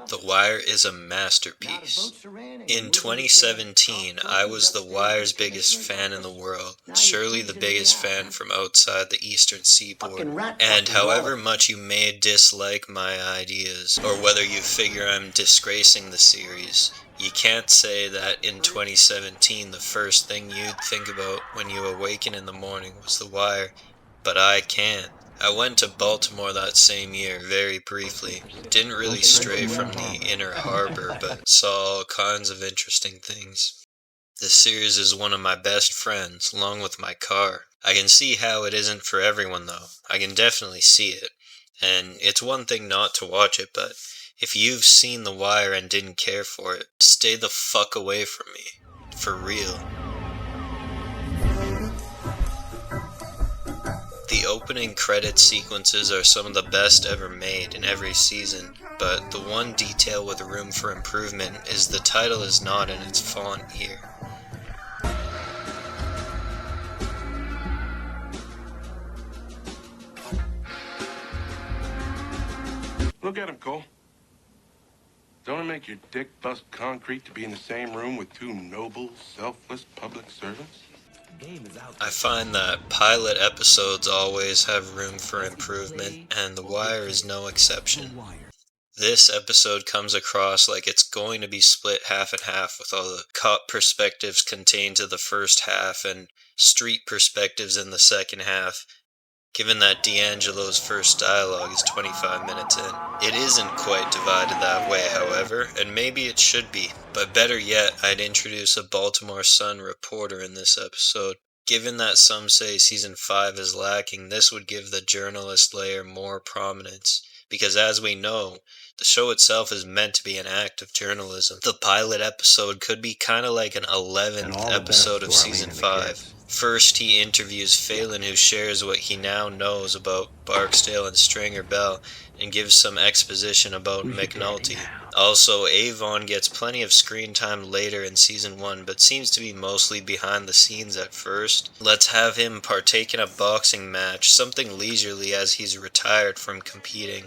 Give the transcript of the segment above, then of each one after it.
The Wire is a masterpiece. In 2017, I was The Wire's biggest fan in the world, surely the biggest fan from outside the eastern seaboard. And however much you may dislike my ideas, or whether you figure I'm disgracing the series, you can't say that in 2017 the first thing you'd think about when you awaken in the morning was The Wire, but I can. I went to Baltimore that same year, very briefly. Didn't really stray from the inner harbor, but saw all kinds of interesting things. This series is one of my best friends, along with my car. I can see how it isn't for everyone, though. I can definitely see it. And it's one thing not to watch it, but if you've seen The Wire and didn't care for it, stay the fuck away from me. For real. The opening credit sequences are some of the best ever made in every season, but the one detail with room for improvement is the title is not in its font here. Look at him, Cole. Don't it make your dick bust concrete to be in the same room with two noble, selfless public servants? I find that pilot episodes always have room for improvement, and The Wire is no exception. This episode comes across like it's going to be split half and half, with all the cop perspectives contained to the first half and street perspectives in the second half. Given that D'Angelo's first dialogue is 25 minutes in. It isn't quite divided that way, however, and maybe it should be. But better yet, I'd introduce a Baltimore Sun reporter in this episode. Given that some say Season 5 is lacking, this would give the journalist layer more prominence. Because as we know, the show itself is meant to be an act of journalism. The pilot episode could be kind of like an 11th episode of Season 5. First, he interviews Phelan, who shares what he now knows about Barksdale and Stringer Bell, and gives some exposition about McNulty. Also, Avon gets plenty of screen time later in Season 1, but seems to be mostly behind the scenes at first. Let's have him partake in a boxing match, something leisurely as he's retired from competing.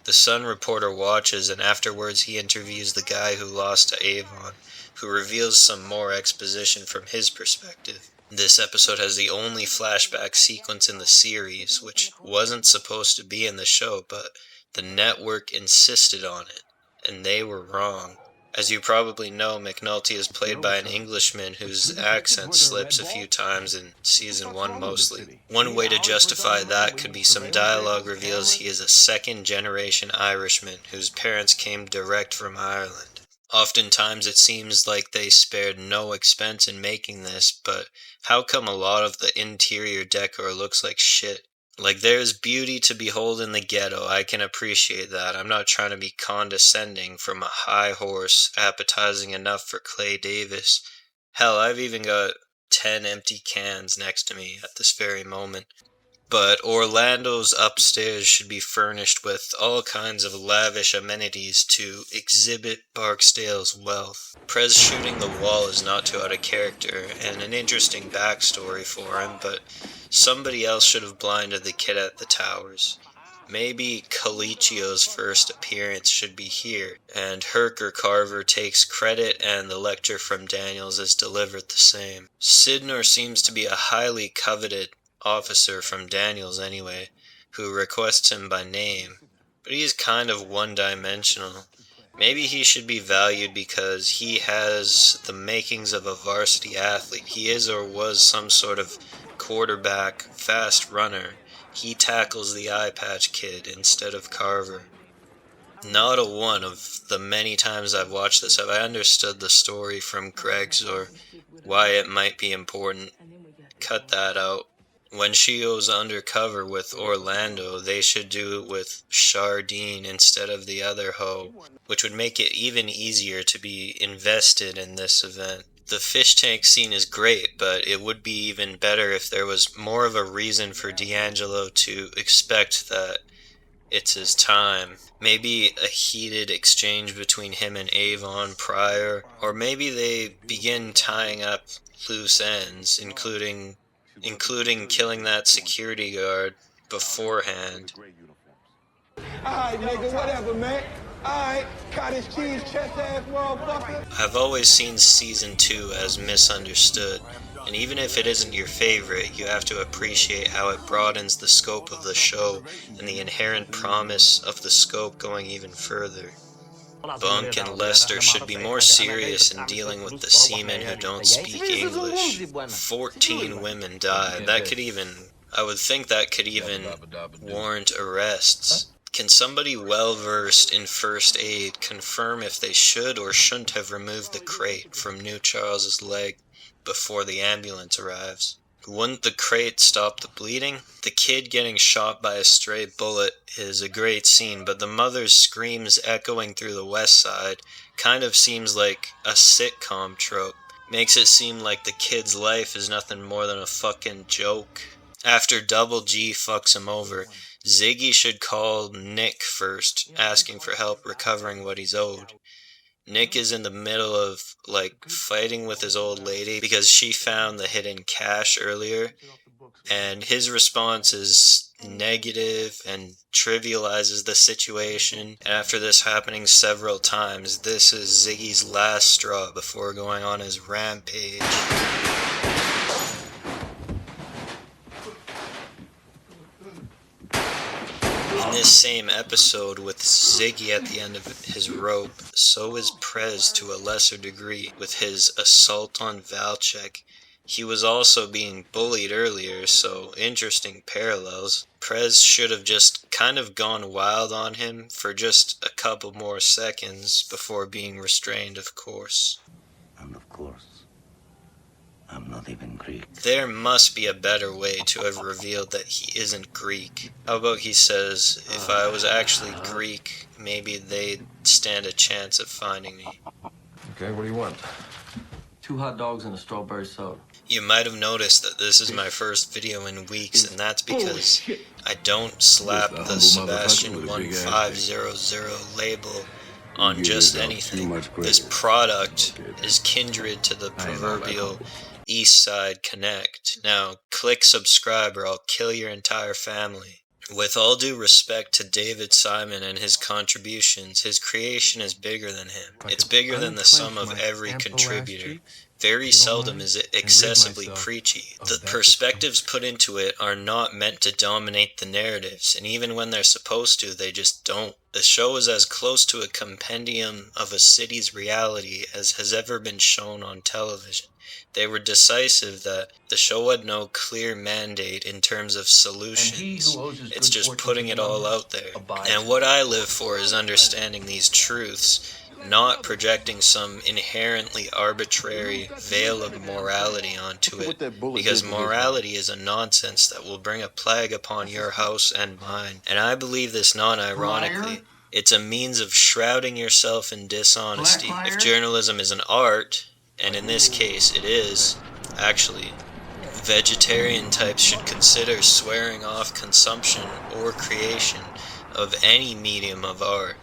The Sun reporter watches, and afterwards he interviews the guy who lost to Avon, who reveals some more exposition from his perspective. This episode has the only flashback sequence in the series, which wasn't supposed to be in the show, but the network insisted on it, and they were wrong. As you probably know, McNulty is played by an Englishman whose accent slips a few times in Season 1 mostly. One way to justify that could be some dialogue reveals he is a second-generation Irishman whose parents came direct from Ireland. Oftentimes it seems like they spared no expense in making this, but how come a lot of the interior decor looks like shit? Like, there's beauty to behold in the ghetto, I can appreciate that. I'm not trying to be condescending from a high horse, appetizing enough for Clay Davis. Hell, I've even got 10 empty cans next to me at this very moment. But Orlando's upstairs should be furnished with all kinds of lavish amenities to exhibit Barksdale's wealth. Prez shooting the wall is not too out of character, and an interesting backstory for him, but somebody else should have blinded the kid at the towers. Maybe Colicchio's first appearance should be here, and Herc or Carver takes credit and the lecture from Daniels is delivered the same. Sydnor seems to be a highly coveted officer from Daniels anyway, who requests him by name, but he's kind of one-dimensional. Maybe he should be valued because he has the makings of a varsity athlete. He is or was some sort of quarterback, fast runner. He tackles the eye patch kid instead of Carver. Not a one of the many times I've watched this have I understood the story from Greg's or why it might be important. Cut that out. When she goes undercover with Orlando, they should do it with Chardine instead of the other hoe, which would make it even easier to be invested in this event. The fish tank scene is great, but it would be even better if there was more of a reason for D'Angelo to expect that it's his time. Maybe a heated exchange between him and Avon prior, or maybe they begin tying up loose ends, including killing that security guard beforehand. Alright, nigga, whatever, man. Alright. cottage cheese, chest ass motherfucker. I've always seen Season 2 as misunderstood, and even if it isn't your favorite, you have to appreciate how it broadens the scope of the show and the inherent promise of the scope going even further. Bunk and Lester should be more serious in dealing with the seamen who don't speak English. 14 women died. I would think that could even warrant arrests. Can somebody well-versed in first aid confirm if they should or shouldn't have removed the crate from New Charles's leg before the ambulance arrives? Wouldn't the crate stop the bleeding? The kid getting shot by a stray bullet is a great scene, but the mother's screams echoing through the West Side kind of seems like a sitcom trope. Makes it seem like the kid's life is nothing more than a fucking joke. After Double G fucks him over, Ziggy should call Nick first, asking for help recovering what he's owed. Nick is in the middle of, fighting with his old lady because she found the hidden cash earlier, and his response is negative and trivializes the situation. And after this happening several times, this is Ziggy's last straw before going on his rampage. In this same episode, with Ziggy at the end of his rope, so is Prez to a lesser degree with his assault on Valchek. He was also being bullied earlier, so interesting parallels. Prez should have just kind of gone wild on him for just a couple more seconds before being restrained, of course. And of course, I'm not even Greek. There must be a better way to have revealed that he isn't Greek. How about he says, if I was actually Greek, maybe they'd stand a chance of finding me. Okay, what do you want? 2 hot dogs and a strawberry soda. You might have noticed that this is my first video in weeks, and that's because I don't slap the Sebastian 1500 label on just anything. This product is kindred to the proverbial East Side Connect. Now, click subscribe or I'll kill your entire family. With all due respect to David Simon and his contributions, his creation is bigger than him. It's bigger than the sum of every contributor. Very seldom is it excessively preachy. The perspectives put into it are not meant to dominate the narratives, and even when they're supposed to, they just don't. The show is as close to a compendium of a city's reality as has ever been shown on television. They were decisive that the show had no clear mandate in terms of solutions. It's just putting it all out there. And what I live for is understanding these truths, not projecting some inherently arbitrary veil of morality onto it, because morality is a nonsense that will bring a plague upon your house and mine. And I believe this non-ironically. It's a means of shrouding yourself in dishonesty. If journalism is an art, and in this case it is, actually, vegetarian types should consider swearing off consumption or creation of any medium of art.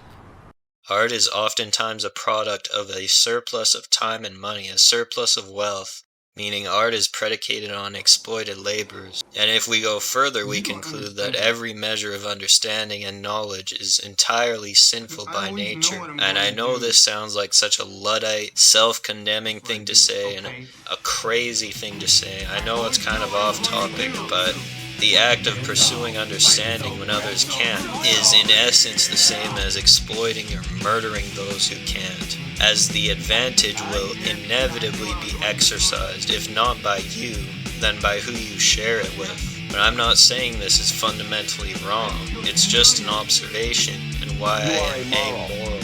Art is oftentimes a product of a surplus of time and money, a surplus of wealth, meaning art is predicated on exploited laborers. And if we go further, we conclude that every measure of understanding and knowledge is entirely sinful by nature. And I know this sounds like such a Luddite, self-condemning thing to say, and a crazy thing to say. I know it's kind of off topic, but the act of pursuing understanding when others can't is in essence the same as exploiting or murdering those who can't, as the advantage will inevitably be exercised, if not by you, then by who you share it with. But I'm not saying this is fundamentally wrong, it's just an observation, and why I am amoral.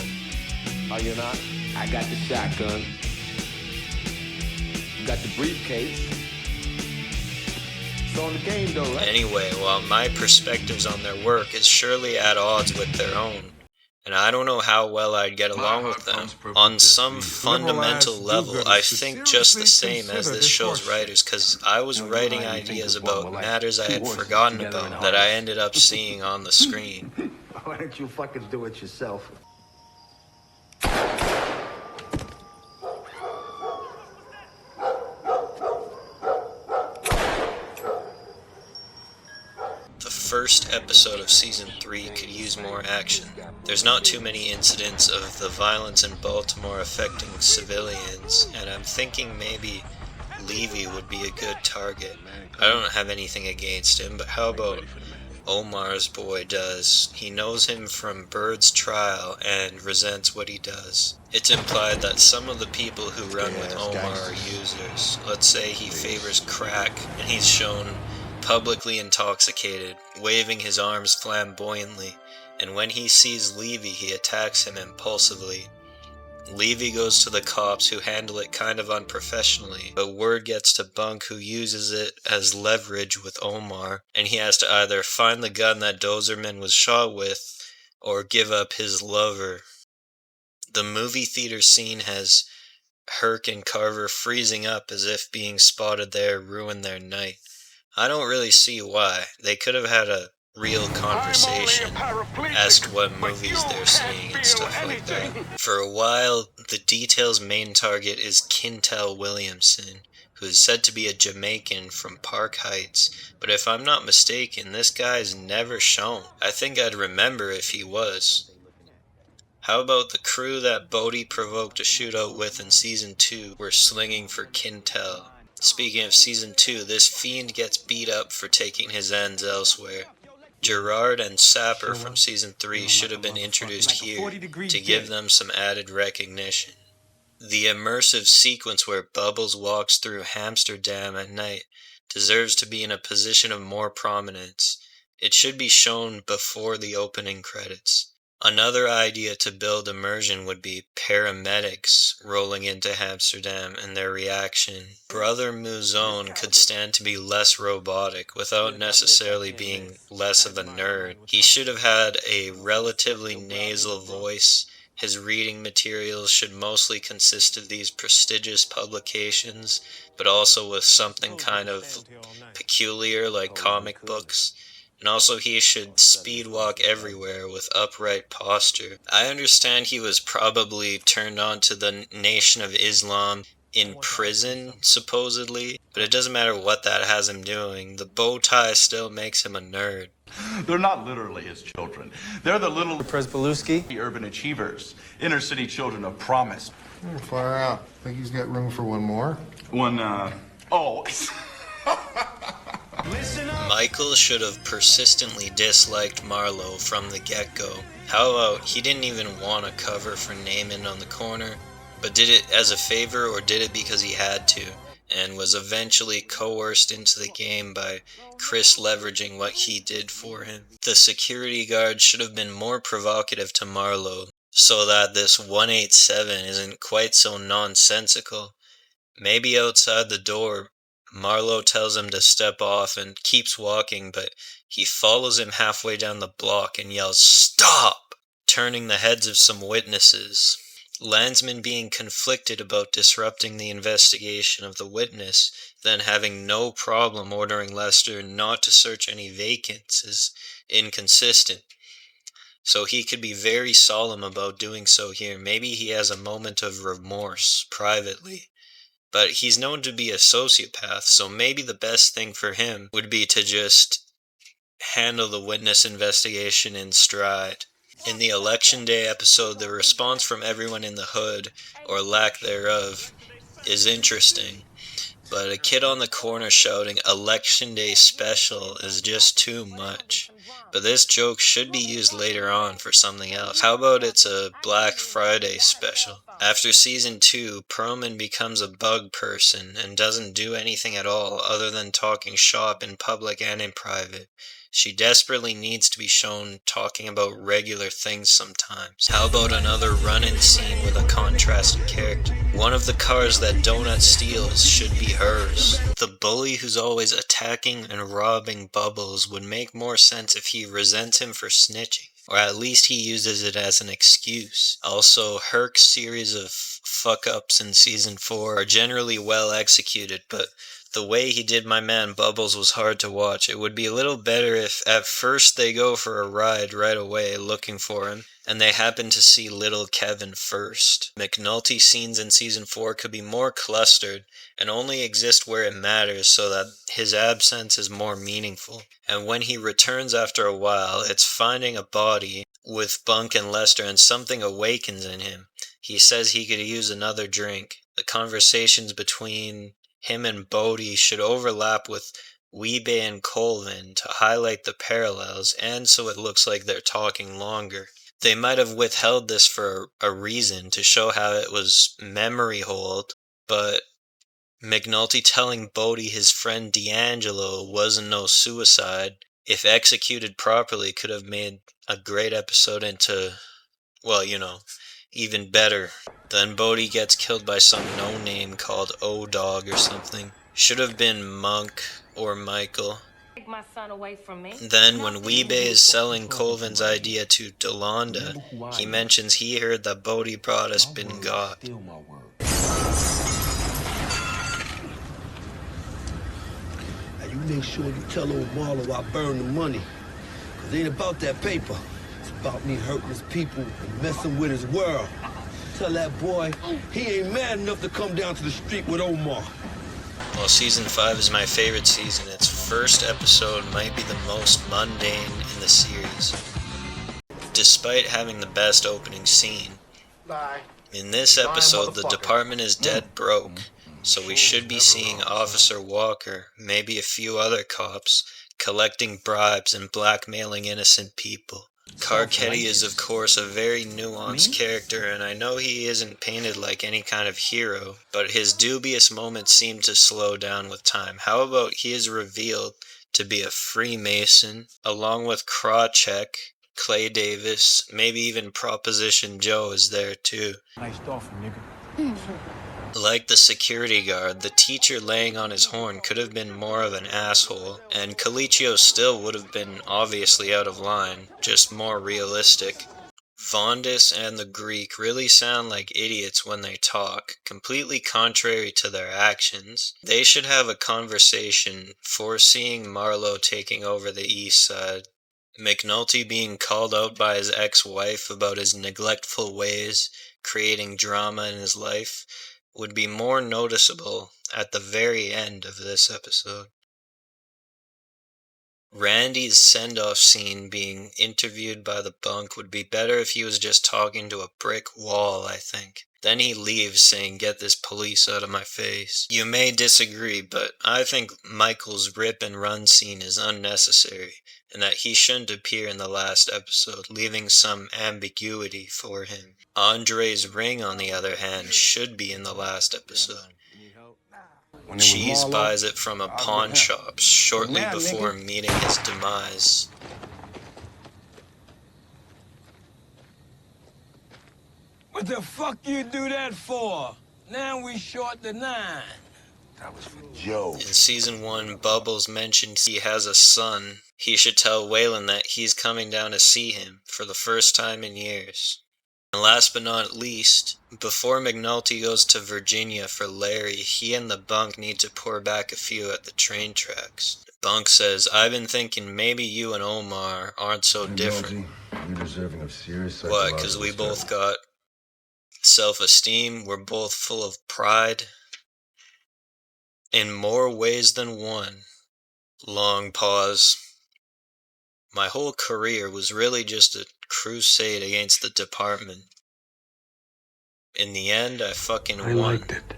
Are you not? I got the shotgun. You got the briefcase. It's on the game though, right? Anyway, while my perspectives on their work is surely at odds with their own, and I don't know how well I'd get along with them, on some fundamental level, I think just the same as this show's writers, because I was writing ideas about matters I had forgotten about that I ended up seeing on the screen. Why don't you fucking do it yourself? The first episode of Season 3 could use more action. There's not too many incidents of the violence in Baltimore affecting civilians, and I'm thinking maybe Levy would be a good target. I don't have anything against him, but how about Omar's boy does? He knows him from Bird's trial and resents what he does. It's implied that some of the people who run with Omar are users. Let's say he favors crack and he's shown publicly intoxicated, waving his arms flamboyantly, and when he sees Levy he attacks him impulsively. Levy goes to the cops, who handle it kind of unprofessionally, but word gets to Bunk, who uses it as leverage with Omar, and he has to either find the gun that Dozerman was shot with or give up his lover. The movie theater scene has Herc and Carver freezing up as if being spotted there ruined their night. I don't really see why. They could have had a real conversation, asked what movies they're seeing and stuff like that. For a while, the Detail's main target is Quintel Williamson, who is said to be a Jamaican from Park Heights, but if I'm not mistaken, this guy's never shown. I think I'd remember if he was. How about the crew that Bodie provoked a shootout with in Season 2 were slinging for Quintel? Speaking of Season 2, this fiend gets beat up for taking his ends elsewhere. Gerard and Sapper from Season 3 should have been introduced here to give them some added recognition. The immersive sequence where Bubbles walks through Amsterdam at night deserves to be in a position of more prominence. It should be shown before the opening credits. Another idea to build immersion would be paramedics rolling into Amsterdam and their reaction. Brother Mouzone could stand to be less robotic without necessarily being less of a nerd. He should have had a relatively nasal voice. His reading materials should mostly consist of these prestigious publications, but also with something kind of peculiar like comic books. And also he should speed walk everywhere with upright posture. I understand he was probably turned on to the Nation of Islam in prison, supposedly, but it doesn't matter what that has him doing. The bow tie still makes him a nerd. They're not literally his children. They're the little Presbeluski, urban achievers, inner city children of promise. Far out. Think he's got room for one more? Oh. Michael should have persistently disliked Marlowe from the get-go. How about he didn't even want a cover for Naaman on the corner, but did it as a favor or did it because he had to, and was eventually coerced into the game by Chris leveraging what he did for him. The security guard should have been more provocative to Marlowe, so that this 187 isn't quite so nonsensical. Maybe outside the door, Marlowe tells him to step off and keeps walking, but he follows him halfway down the block and yells, "Stop!" turning the heads of some witnesses. Landsman being conflicted about disrupting the investigation of the witness, then having no problem ordering Lester not to search any vacants is inconsistent. So he could be very solemn about doing so here. Maybe he has a moment of remorse privately. But he's known to be a sociopath, so maybe the best thing for him would be to just handle the witness investigation in stride. In the Election Day episode, the response from everyone in the hood, or lack thereof, is interesting. But a kid on the corner shouting "Election Day Special" is just too much. But this joke should be used later on for something else. How about it's a Black Friday special? After Season 2, Perlman becomes a bug person and doesn't do anything at all other than talking shop in public and in private. She desperately needs to be shown talking about regular things sometimes. How about another run-in scene with a contrasted character? One of the cars that Donut steals should be hers. The bully who's always attacking and robbing Bubbles would make more sense if he resents him for snitching, or at least he uses it as an excuse. Also, Herc's series of fuck-ups in Season 4 are generally well executed, but the way he did my man Bubbles was hard to watch. It would be a little better if at first they go for a ride right away looking for him, and they happen to see little Kevin first. McNulty scenes in Season 4 could be more clustered and only exist where it matters so that his absence is more meaningful. And when he returns after a while, it's finding a body with Bunk and Lester, and something awakens in him. He says he could use another drink. The conversations between him and Bodie should overlap with Weebay and Colvin to highlight the parallels, and so it looks like they're talking longer. They might have withheld this for a reason, to show how it was memory hold, but McNulty telling Bodie his friend D'Angelo wasn't no suicide, if executed properly, could have made a great episode into, well, even better. Then Bodie gets killed by some no-name called O-Dog or something. Should have been Monk or Michael. My son away from me. Then when Weebay is selling Colvin's idea to Delonda, he mentions he heard that Bodie brought us been got. Steal my word. Now you make sure you tell old Marlowe I burn the money. Cause it ain't about that paper. It's about me hurting his people and messing with his world. Tell that boy he ain't mad enough to come down to the street with Omar. While Season 5 is my favorite season, its first episode might be the most mundane in the series. Despite having the best opening scene, in this episode the department is dead broke, so we should be seeing Officer Walker, maybe a few other cops, collecting bribes and blackmailing innocent people. Carcetti is of course a very nuanced character, and I know he isn't painted like any kind of hero, but his dubious moments seem to slow down with time. How about he is revealed to be a Freemason, along with Krawcheck, Clay Davis, maybe even Proposition Joe is there too. Nice dolphin, nigga. Like the security guard, the teacher laying on his horn could have been more of an asshole, and Colicchio still would have been obviously out of line, just more realistic. Vondis and the Greek really sound like idiots when they talk, completely contrary to their actions. They should have a conversation, foreseeing Marlowe taking over the east side. McNulty being called out by his ex-wife about his neglectful ways, creating drama in his life, would be more noticeable at the very end of this episode. Randy's send-off scene being interviewed by the bunk would be better if he was just talking to a brick wall, I think. Then he leaves saying, "Get this police out of my face." You may disagree, but I think Michael's rip and run scene is unnecessary, and that he shouldn't appear in the last episode, leaving some ambiguity for him. Andre's ring, on the other hand, should be in the last episode. Cheese buys it from a pawn shop shortly before meeting his demise. What the fuck you do that for? Now we short the 9. That was for Joe. In Season 1, Bubbles mentioned he has a son. He should tell Waylon that he's coming down to see him for the first time in years. And last but not least, before McNulty goes to Virginia for Larry, he and the bunk need to pour back a few at the train tracks. Bunk says, "I've been thinking maybe you and Omar aren't so different." You're deserving of serious What, because we both got self-esteem, we're both full of pride? In more ways than one. Long pause. My whole career was really just a crusade against the department. In the end, I fucking won. liked it.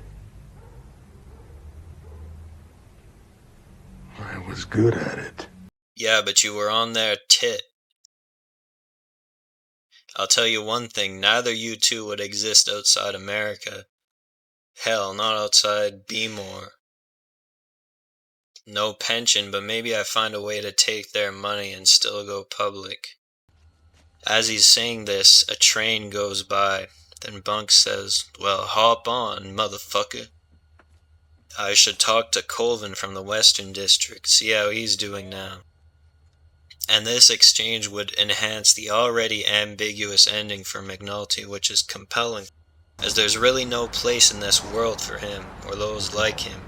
I was good at it. Yeah, but you were on their tit. I'll tell you one thing, neither you two would exist outside America. Hell, not outside Baltimore. No pension, but maybe I find a way to take their money and still go public. As he's saying this, a train goes by. Then Bunk says, "Well, hop on, motherfucker. I should talk to Colvin from the Western District, see how he's doing now." And this exchange would enhance the already ambiguous ending for McNulty, which is compelling, as there's really no place in this world for him, or those like him.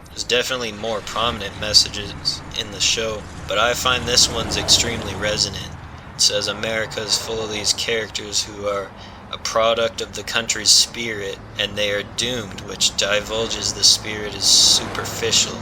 There's definitely more prominent messages in the show, but I find this one's extremely resonant. It says America is full of these characters who are a product of the country's spirit, and they are doomed, which divulges the spirit is superficial.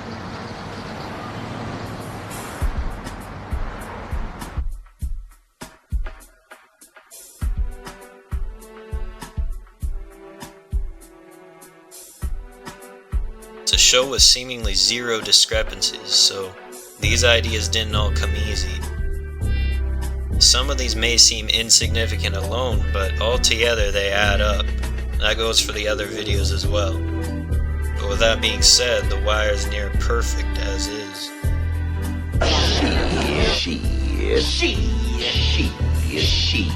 It's a show with seemingly zero discrepancies, so these ideas didn't all come easy. Some of these may seem insignificant alone, but altogether they add up. That goes for the other videos as well. But with that being said, The Wire is near perfect as is. She